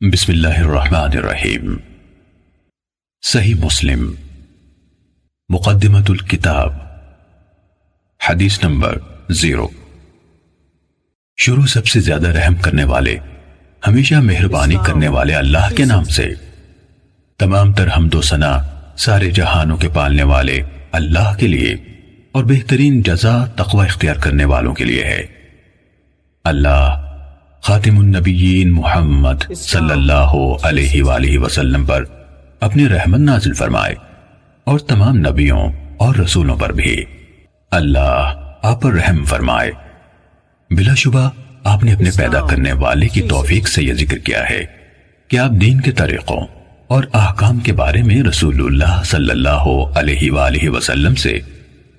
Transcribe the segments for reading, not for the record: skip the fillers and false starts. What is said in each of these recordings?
بسم اللہ الرحمن الرحیم۔ صحیح مسلم مقدمۃ الکتاب، حدیث نمبر 0۔ شروع سب سے زیادہ رحم کرنے والے، ہمیشہ مہربانی کرنے والے اللہ کے نام سے۔ تمام تر حمد و ثنا سارے جہانوں کے پالنے والے اللہ کے لیے اور بہترین جزا تقوی اختیار کرنے والوں کے لیے ہے۔ اللہ خاتم النبیین محمد صلی اللہ علیہ وآلہ وسلم پر اپنی رحمت نازل فرمائے، اور تمام نبیوں اور رسولوں پر بھی۔ اللہ آپ پر رحم فرمائے۔ بلا شبہ آپ نے اپنے پیدا کرنے والے کی توفیق سے یہ ذکر کیا ہے کہ آپ دین کے طریقوں اور احکام کے بارے میں رسول اللہ صلی اللہ علیہ وآلہ وسلم سے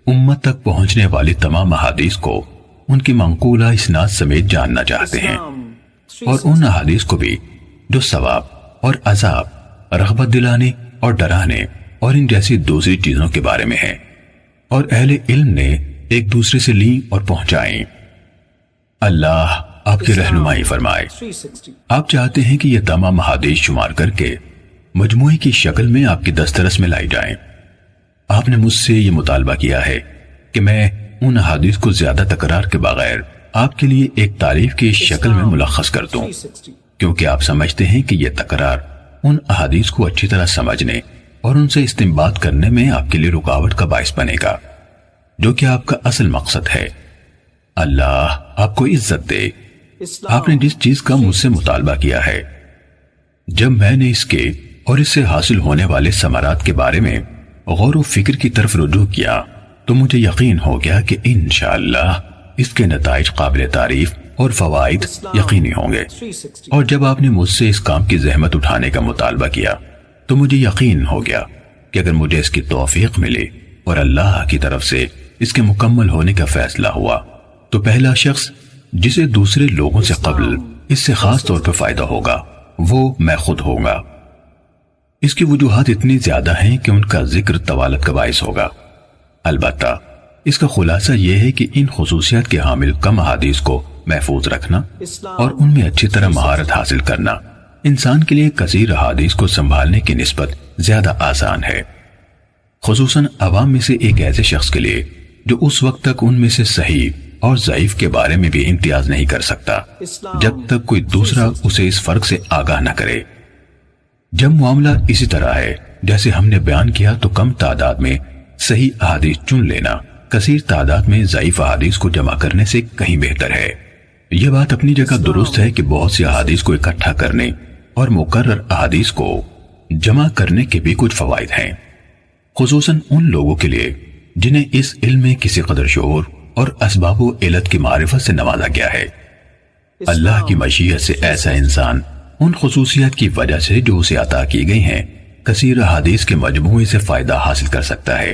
امت تک پہنچنے والی تمام احادیث کو ان کی منقولہ اسناد سمیت جاننا چاہتے ہیں، اور ان احادیث کو بھی جو ثواب اور عذاب، رغبت دلانے اور ڈرانے اور ان جیسی دوسری چیزوں کے بارے میں ہیں، اور اہل علم نے ایک دوسرے سے لیں اور پہنچائیں۔ اللہ آپ کی رہنمائی فرمائے۔ آپ چاہتے ہیں کہ یہ تمام احادیث شمار کر کے مجموعے کی شکل میں آپ کی دسترس میں لائی جائیں۔ آپ نے مجھ سے یہ مطالبہ کیا ہے کہ میں ان احادیث کو زیادہ تکرار کے بغیر آپ کے لیے ایک تعریف کی شکل میں ملخص کر دوں، کیونکہ آپ سمجھتے ہیں کہ یہ تکرار ان احادیث کو اچھی طرح سمجھنے اور ان سے استنباط کرنے میں آپ کے لیے رکاوٹ کا باعث بنے گا، جو کہ آپ کا اصل مقصد ہے۔ اللہ آپ کو عزت دے۔ آپ نے جس چیز کا مجھ سے مطالبہ کیا ہے، جب میں نے اس کے اور اس سے حاصل ہونے والے ثمرات کے بارے میں غور و فکر کی طرف رجوع کیا تو مجھے یقین ہو گیا کہ انشاءاللہ اس کے نتائج قابل تعریف اور فوائد یقینی ہوں گے۔ اور جب آپ نے مجھ سے اس کام کی زحمت اٹھانے کا مطالبہ کیا تو مجھے یقین ہو گیا کہ اگر مجھے اس کی توفیق ملے اور اللہ کی طرف سے اس کے مکمل ہونے کا فیصلہ ہوا تو پہلا شخص جسے دوسرے لوگوں سے قبل اس سے خاص طور پر فائدہ ہوگا وہ میں خود ہوں گا۔ اس کی وجوہات اتنی زیادہ ہیں کہ ان کا ذکر طوالت کا باعث ہوگا۔ البتہ اس کا خلاصہ یہ ہے کہ ان خصوصیات کے حامل کم احادیث کو محفوظ رکھنا اور ان میں اچھی طرح مہارت حاصل کرنا انسان کے لیے کثیر احادیث کو سنبھالنے کی نسبت زیادہ آسان ہے، خصوصاً عوام میں سے ایک ایسے شخص کے لیے جو اس وقت تک ان میں سے صحیح اور ضعیف کے بارے میں بھی امتیاز نہیں کر سکتا جب تک کوئی دوسرا اسے اس فرق سے آگاہ نہ کرے۔ جب معاملہ اسی طرح ہے جیسے ہم نے بیان کیا تو کم تعداد میں صحیح احادیث چن لینا کثیر تعداد میں ضعیف احادیث کو جمع کرنے سے کہیں بہتر ہے۔ یہ بات اپنی جگہ درست ہے کہ بہت سی احادیث کو اکٹھا کرنے اور مقرر احادیث کو جمع کرنے کے بھی کچھ فوائد ہیں، خصوصاً ان لوگوں کے لیے جنہیں اس علم میں کسی قدر شعور اور اسباب و علت کی معرفت سے نوازا گیا ہے۔ اللہ کی مشیت سے ایسا انسان ان خصوصیات کی وجہ سے جو اسے عطا کی گئی ہیں کثیر احادیث کے مجموعے سے فائدہ حاصل کر سکتا ہے،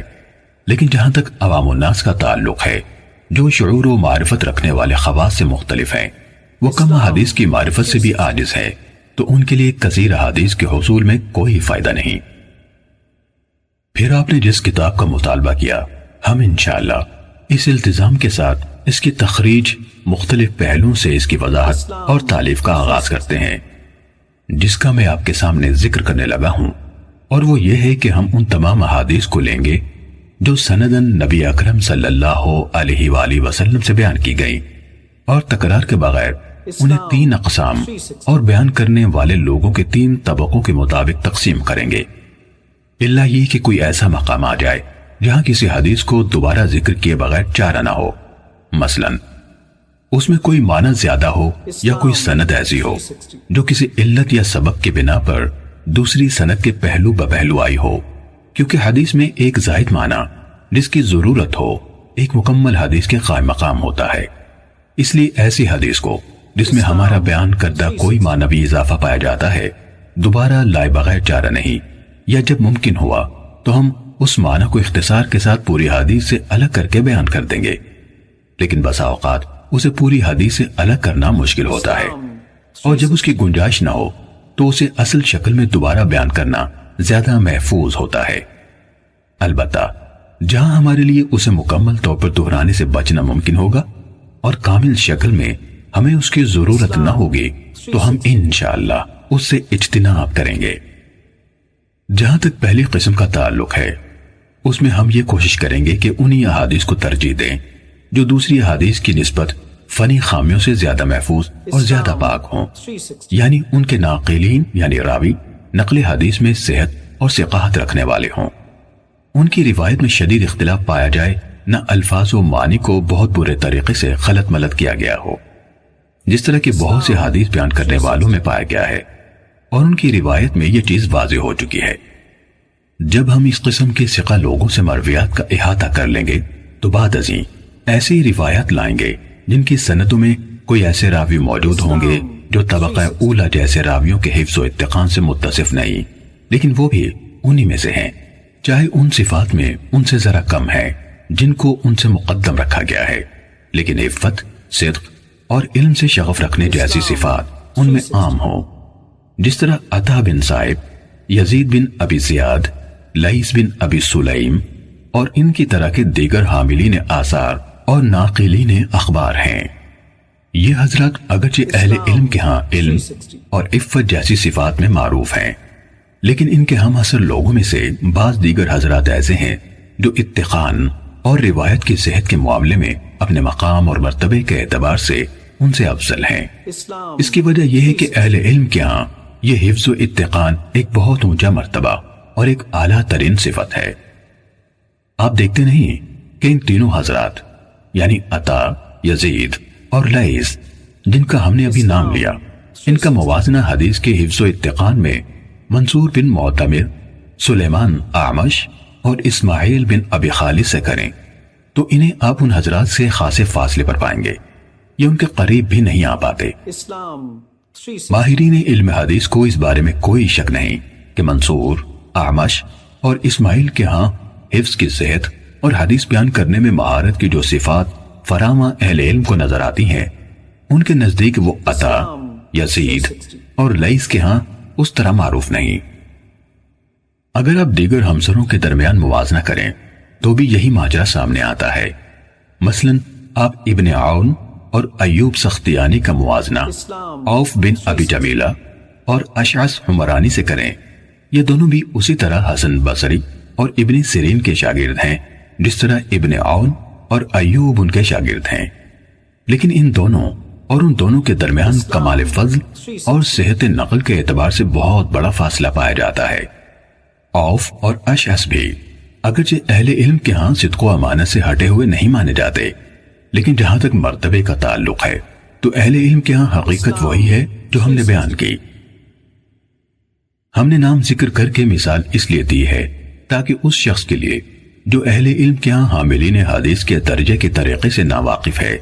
لیکن جہاں تک عوام الناس کا تعلق ہے جو شعور و معرفت رکھنے والے خواص سے مختلف ہیں، وہ کم احادیث کی معرفت سے بھی عاجز ہے، تو ان کے لیے کثیر احادیث کے حصول میں کوئی فائدہ نہیں۔ پھر آپ نے جس کتاب کا مطالبہ کیا، ہم انشاءاللہ اس التزام کے ساتھ اس کی تخریج مختلف پہلوؤں سے اس کی وضاحت اور تالیف کا آغاز کرتے ہیں، جس کا میں آپ کے سامنے ذکر کرنے لگا ہوں، اور وہ یہ ہے کہ ہم ان تمام احادیث کو لیں گے جو سنداً نبی اکرم صلی اللہ علیہ وآلہ وسلم سے بیان کی گئی، اور تکرار کے بغیر انہیں 3 اقسام اور بیان کرنے والے لوگوں کے 3 طبقوں کے مطابق تقسیم کریں گے، الا یہ کہ کوئی ایسا مقام آ جائے جہاں کسی حدیث کو دوبارہ ذکر کیے بغیر چارہ نہ ہو، مثلاً اس میں کوئی معنی زیادہ ہو یا کوئی سند ایسی ہو جو کسی علت یا سبب کی بنا پر دوسری سند کے پہلو بپہلو آئی ہو، کیونکہ حدیث میں ایک زائد معنی جس کی ضرورت ہو ایک مکمل حدیث کے قائم مقام ہوتا ہے۔ اس لیے ایسی حدیث کو جس میں ہمارا بیان کردہ کوئی معنوی اضافہ پایا جاتا ہے دوبارہ لائے بغیر چارہ نہیں، یا جب ممکن ہوا تو ہم اس معنی کو اختصار کے ساتھ پوری حدیث سے الگ کر کے بیان کر دیں گے، لیکن بسا اوقات اسے پوری حدیث سے الگ کرنا مشکل ہوتا ہے، اور جب اس کی گنجائش نہ ہو تو اسے اصل شکل میں دوبارہ بیان کرنا زیادہ محفوظ ہوتا ہے۔ البتہ جہاں ہمارے لیے اسے مکمل طور پر دہرانے سے بچنا ممکن ہوگا اور کامل شکل میں ہمیں اس کی ضرورت نہ ہوگی تو ہم انشاءاللہ اس سے اجتناب کریں گے۔ جہاں تک پہلی قسم کا تعلق ہے، اس میں ہم یہ کوشش کریں گے کہ انہی احادیث کو ترجیح دیں جو دوسری احادیث کی نسبت فنی خامیوں سے زیادہ محفوظ اور زیادہ پاک ہوں، یعنی ان کے ناقلین یعنی راوی نقل حدیث میں صحت اور ثقاہت رکھنے والے ہوں، ان کی روایت میں شدید اختلاف پایا جائے، نہ الفاظ و معنی کو بہت برے طریقے سے خلط ملط کیا گیا ہو، جس طرح کی بہت سے حدیث بیان کرنے والوں میں پایا گیا ہے، اور ان کی روایت میں یہ چیز واضح ہو چکی ہے۔ جب ہم اس قسم کے ثقہ لوگوں سے مرویات کا احاطہ کر لیں گے تو بعد ازیں ایسی روایت لائیں گے جن کی سندوں میں کوئی ایسے راوی موجود ہوں گے جو طبقہ اولا جیسے راویوں کے حفظ و اتقان سے متصف نہیں، لیکن وہ بھی انہی میں سے ہیں، چاہے ان صفات میں ان سے ذرا کم ہے جن کو ان سے مقدم رکھا گیا ہے، لیکن عفت، صدق اور علم سے شغف رکھنے جیسی صفات ان میں عام ہوں، جس طرح عطا بن صائب، یزید بن ابی زیاد، لیث بن ابی سلیم اور ان کی طرح کے دیگر حاملین آثار اور ناقلین اخبار ہیں۔ یہ حضرات اگرچہ اہل علم کے ہاں علم اور عفت جیسی صفات میں معروف ہیں، لیکن ان کے ہم عصر لوگوں میں سے بعض دیگر حضرات ایسے ہیں جو اتقان اور روایت کی صحت کے معاملے میں اپنے مقام اور مرتبے کے اعتبار سے ان سے افضل ہیں۔ اس کی وجہ یہ ہے کہ اہل علم کے ہاں یہ حفظ و اتقان ایک بہت اونچا مرتبہ اور ایک اعلیٰ ترین صفت ہے۔ آپ دیکھتے نہیں کہ ان تینوں حضرات یعنی عطا، یزید اور لیث جن کا ہم نے ابھی نام لیا، ان کا موازنہ حدیث کے حفظ و اتقان میں منصور بن معتمر، سلیمان اعمش اور اسماعیل بن ابی خالد سے کریں تو انہیں آپ ان حضرات سے خاصے فاصلے پر پائیں گے، یہ ان کے قریب بھی نہیں آ پاتے۔ ماہرین علم حدیث کو اس بارے میں کوئی شک نہیں کہ منصور، اعمش اور اسماعیل کے ہاں حفظ کی صحت اور حدیث بیان کرنے میں مہارت کی جو صفات فراواں اہل علم کو نظر آتی ہیں، ان کے نزدیک وہ عطا، یزید اور لیث کے ہاں اس طرح معروف نہیں۔ اگر آپ دیگر ہمسروں کے درمیان موازنہ کریں تو بھی یہی ماجرا سامنے آتا ہے۔ مثلا آپ ابن عون اور ایوب سختیانی کا موازنہ عوف بن ابی جمیلہ اور اشعث حمرانی سے کریں، یہ دونوں بھی اسی طرح حسن بصری اور ابن سیرین کے شاگرد ہیں جس طرح ابن عون اور ایوب ان کے شاگرد ہیں، لیکن ان دونوں اور ان دونوں کے درمیان کمال فضل اور صحت نقل کے اعتبار سے بہت بڑا فاصلہ پایا جاتا ہے۔ عوف اور اشعث بھی اگرچہ اہل علم کے ہاں صدق و امانت سے ہٹے ہوئے نہیں مانے جاتے، لیکن جہاں تک مرتبے کا تعلق ہے تو اہل علم کے ہاں حقیقت وہی ہے جو ہم نے بیان کی۔ ہم نے نام ذکر کر کے مثال اس لیے دی ہے تاکہ اس شخص کے لیے جو اہل علم کے ہاں حاملین حدیث کے درجے کے طریقے سے ناواقف ہے،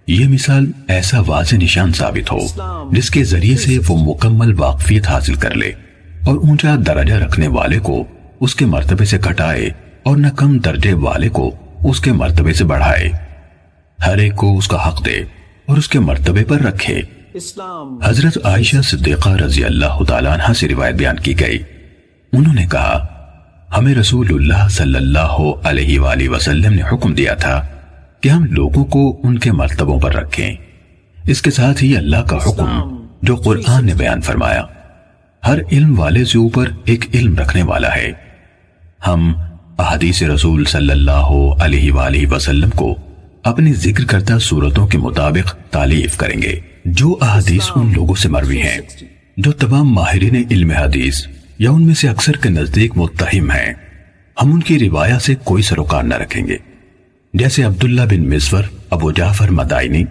یہ مثال ایسا واضح نشان ثابت ہو جس کے ذریعے سے وہ مکمل واقفیت حاصل کر لے اور اونچا درجہ رکھنے والے کو اس کے مرتبے سے گھٹائے اور نہ کم درجے والے کو اس کے مرتبے سے بڑھائے، ہر ایک کو اس کا حق دے اور اس کے مرتبے پر رکھے۔ حضرت عائشہ صدیقہ رضی اللہ تعالیٰ عنہ سے روایت بیان کی گئی، انہوں نے کہا ہمیں رسول اللہ صلی اللہ علیہ وآلہ وسلم نے حکم دیا تھا کہ ہم لوگوں کو ان کے مرتبوں پر رکھیں۔ اس کے ساتھ ہی اللہ کا حکم جو قرآن نے بیان فرمایا، ہر علم والے سے اوپر ایک علم رکھنے والا ہے۔ ہم احادیث رسول صلی اللہ علیہ وآلہ وسلم کو اپنی ذکر کردہ صورتوں کے مطابق تالیف کریں گے۔ جو احادیث ان لوگوں سے مروی ہیں جو تمام ماہرین علم حدیث یا ان میں سے اکثر کے نزدیک متہم ہیں، ہم ان کی روایت سے کوئی سروکار نہ رکھیں گے، جیسے عبداللہ بن مسور، ابو جعفر مدائنی،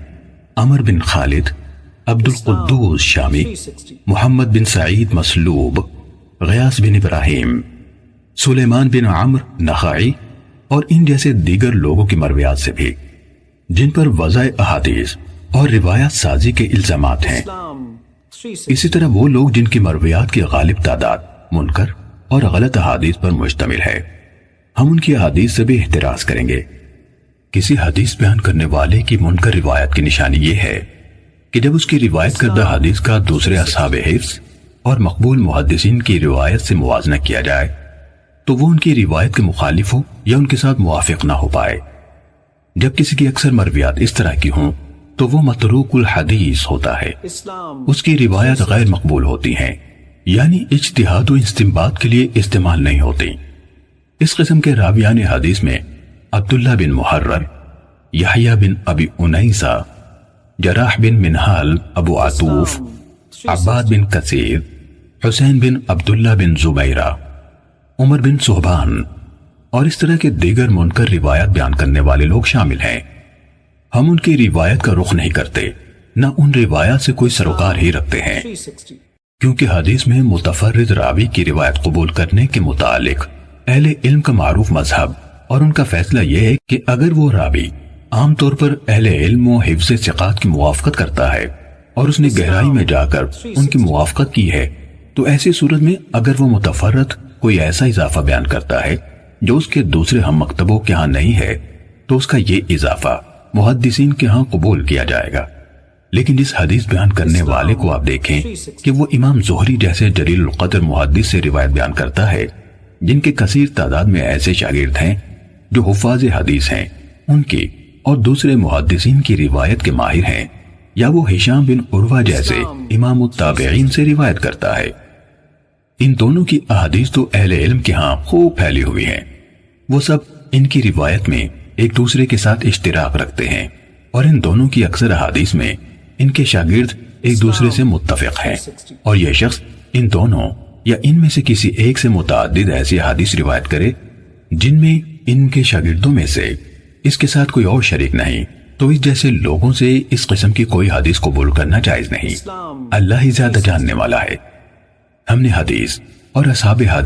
عمر بن خالد، عبد القدوس شامی، محمد بن سعید مسلوب، غیاث بن ابراہیم، سلیمان بن عمرو نخعی اور ان جیسے دیگر لوگوں کی مرویات سے بھی جن پر وضع احادیث اور روایات سازی کے الزامات ہیں۔ اسی طرح وہ لوگ جن کی مرویات کی غالب تعداد منکر اور غلط احادیث پر مشتمل ہے، ہم ان کی احادیث سے بھی احتراز کریں گے۔ کسی حدیث بیان کرنے والے کی منکر روایت کی نشانی یہ ہے کہ جب اس کی روایت کردہ حدیث کا دوسرے اصحاب حفظ اور مقبول محدثین کی روایت سے موازنہ کیا جائے تو وہ ان کی روایت کے مخالف ہو یا ان کے ساتھ موافق نہ ہو پائے۔ جب کسی کی اکثر مرویات اس طرح کی ہوں تو وہ متروک الحدیث ہوتا ہے، اس کی روایت غیر مقبول ہوتی ہیں، یعنی اجتہاد و استنباط کے لیے استعمال نہیں ہوتی۔ اس قسم کے راویان حدیث میں عبداللہ بن محرر، یحییٰ بن ابی انیسہ، جراح بن منہال ابو عطوف، عباد بن کثیر، حسین بن عبداللہ بن زبیرہ، عمر بن صہبان اور اس طرح کے دیگر منکر روایت بیان کرنے والے لوگ شامل ہیں۔ ہم ان کی روایت کا رخ نہیں کرتے، نہ ان روایات سے کوئی سروکار ہی رکھتے ہیں، کیونکہ حدیث میں متفرد راوی کی روایت قبول کرنے کے متعلق اہل علم کا معروف مذہب اور ان کا فیصلہ یہ ہے کہ اگر وہ راوی عام طور پر اہل علم و حفظ ثقات کی موافقت کرتا ہے اور اس نے گہرائی میں جا کر ان کی موافقت کی ہے، تو ایسی صورت میں اگر وہ متفرد کوئی ایسا اضافہ بیان کرتا ہے جو اس کے دوسرے ہم مکتبوں کے ہاں نہیں ہے، تو اس کا یہ اضافہ محدثین کے ہاں قبول کیا جائے گا۔ لیکن جس حدیث بیان کرنے والے کو آپ دیکھیں کہ وہ امام زہری جیسے جلیل القدر محدث سے روایت بیان کرتا ہے، جن کے کثیر تعداد میں ایسے شاگرد ہیں جو حفاظ حدیث ہیں، ان کی اور دوسرے محدثین کی روایت کے ماہر ہیں، یا وہ ہشام بن عروہ جیسے امام التابعین سے روایت کرتا ہے، ان دونوں کی احادیث تو اہل علم کے ہاں خوب پھیلی ہوئی ہیں، وہ سب ان کی روایت میں ایک دوسرے کے ساتھ اشتراک رکھتے ہیں، اور ان دونوں کی اکثر احادیث میں ان کے شاگرد ایک دوسرے سے متفق ہیں، اور یہ شخص ان دونوں یا ان میں سے کسی ایک سے متعدد ایسی حدیث روایت کرے جن میں ان کے شاگردوں میں سے اس کے ساتھ کوئی اور شریک نہیں، تو اس جیسے لوگوں سے اس قسم کی کوئی حدیث قبول کرنا جائز نہیں۔ اللہ ہی زیادہ جاننے والا ہے۔ ہم نے حدیث اور اصحاب حدیث